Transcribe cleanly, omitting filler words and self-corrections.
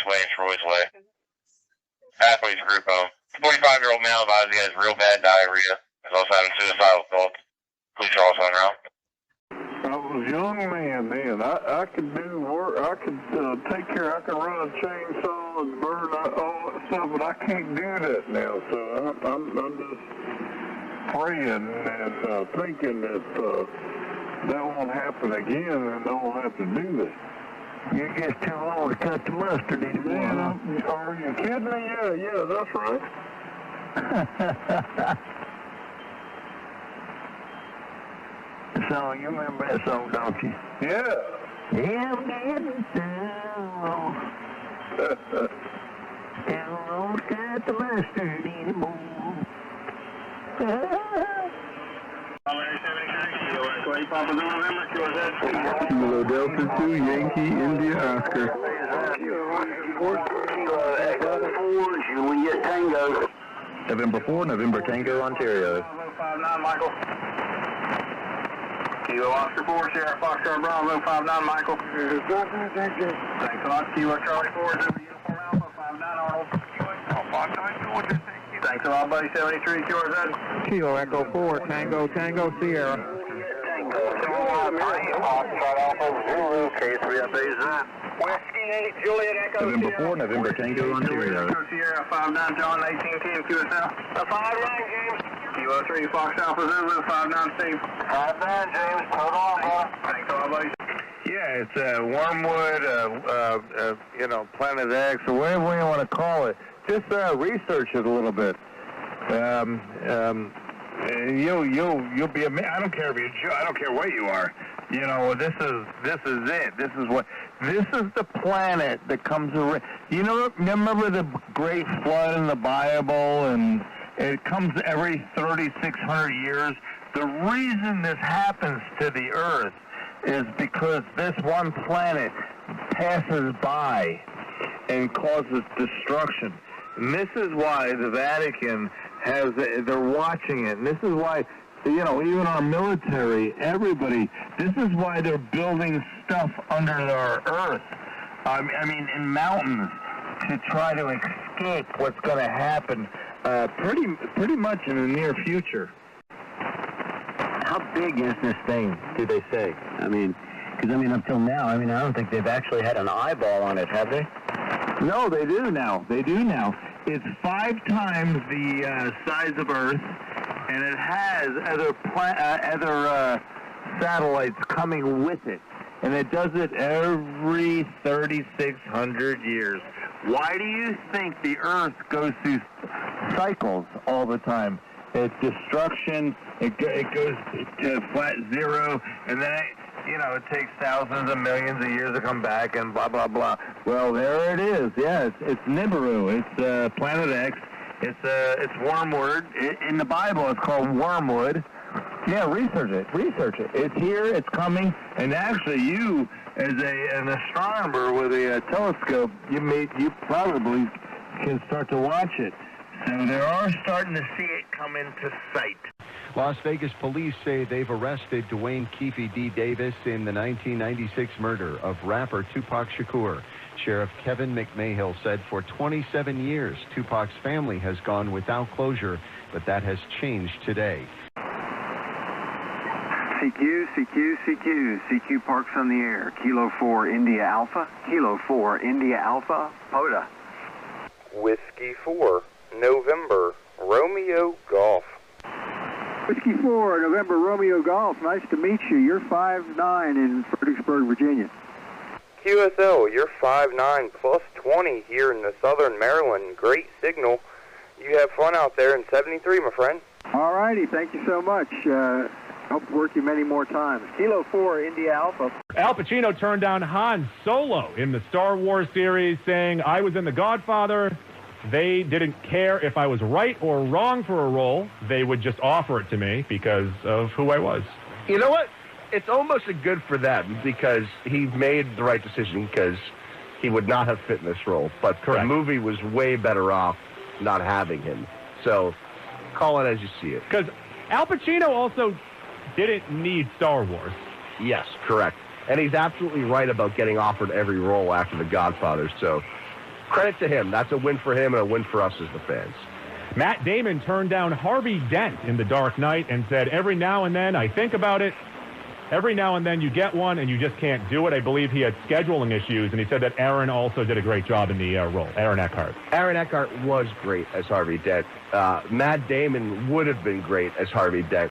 Way and Troy's Way. Pathways group home. 45-year-old male advised he has real bad diarrhea. He's also having suicidal thoughts. Police are also en route. I was a young man then. I could do work. I could take care. I could run a chainsaw and burn all that stuff, but I can't do that now. So I'm just praying and thinking that that won't happen again, and I won't have to do that. You're just too old to cut the mustard anymore. Man, are you kidding me? Yeah, that's right. So you remember that song, don't you? Yeah. I'm getting too old to cut the mustard anymore. Kilo Delta 2, Yankee, India, Oscar. Juliet Tango. November 4, November Tango, Ontario. 59 Michael. Kilo Oscar 4, Sierra Foxtrot Bravo 59 Michael. Thanks a lot. Kilo Charlie 4, Uniform Alpha 59 Arnold. Thanks a lot, buddy. 73 QRZ. Kilo Echo 4, Tango, Tango, Sierra. Whiskey 8, Juliet Echo. November 4, November Tango, Ontario. Sierra 59 John 1810 QSL. 59 James. Kilo 3 Fox Alpha Zulu 59 Steve. 59 James. Hold on, bro. Thanks a lot, buddy. Yeah, it's Wormwood, Planet X, or whatever you want to call it. Just research it a little bit. You'll be amazed. I don't care if you're Jew. I don't care what you are. You know, this is it. This is the planet that comes around. You know, remember the great flood in the Bible, and it comes every 3,600 years. The reason this happens to the Earth is because this one planet passes by and causes destruction. And this is why the Vatican they're watching it. And this is why, even our military, everybody, this is why they're building stuff under our Earth. I mean, in mountains, to try to escape what's going to happen pretty much in the near future. How big is this thing, do they say? Because up till now, I don't think they've actually had an eyeball on it, have they? No, they do now. It's 5 times the size of Earth, and it has other satellites coming with it. And it does it every 3,600 years. Why do you think the Earth goes through cycles all the time? It's destruction, it goes to flat zero, and then it takes thousands of millions of years to come back, and blah, blah, blah. Well, there it is. Yeah, it's Nibiru. It's Planet X. It's Wormwood. In the Bible, it's called Wormwood. Yeah, research it. It's here. It's coming. And actually, you, as an astronomer with a telescope, you probably can start to watch it. So they are starting to see it come into sight. Las Vegas police say they've arrested Dwayne Keefe D. Davis in the 1996 murder of rapper Tupac Shakur. Sheriff Kevin McMahill said for 27 years, Tupac's family has gone without closure, but that has changed today. CQ Parks on the air. Kilo 4 India Alpha. Kilo 4 India Alpha. POTA. Whiskey 4 November Romeo Golf. Whiskey 4 November Romeo Golf. Nice to meet you. You're 5'9" in Fredericksburg, Virginia. QSL, you're 5'9" plus 20 here in the southern Maryland. Great signal. You have fun out there in 73, my friend. All righty. Thank you so much. Hope to work you many more times. Kilo 4 India Alpha. Al Pacino turned down Han Solo in the Star Wars series, saying, I was in The Godfather. They didn't care if I was right or wrong for a role. They would just offer it to me because of who I was. You know what? It's almost good for them because he made the right decision because he would not have fit in this role. But the movie was way better off not having him. So call it as you see it. Because Al Pacino also didn't need Star Wars. Yes, correct. And he's absolutely right about getting offered every role after The Godfather. So credit to him. That's a win for him and a win for us as the fans. Matt Damon turned down Harvey Dent in The Dark Knight and said, every now and then I think about it. Every now and then you get one and you just can't do it. I believe he had scheduling issues, and he said that Aaron also did a great job in the role, Aaron Eckhart. Aaron Eckhart was great as Harvey Dent. Matt Damon would have been great as Harvey Dent.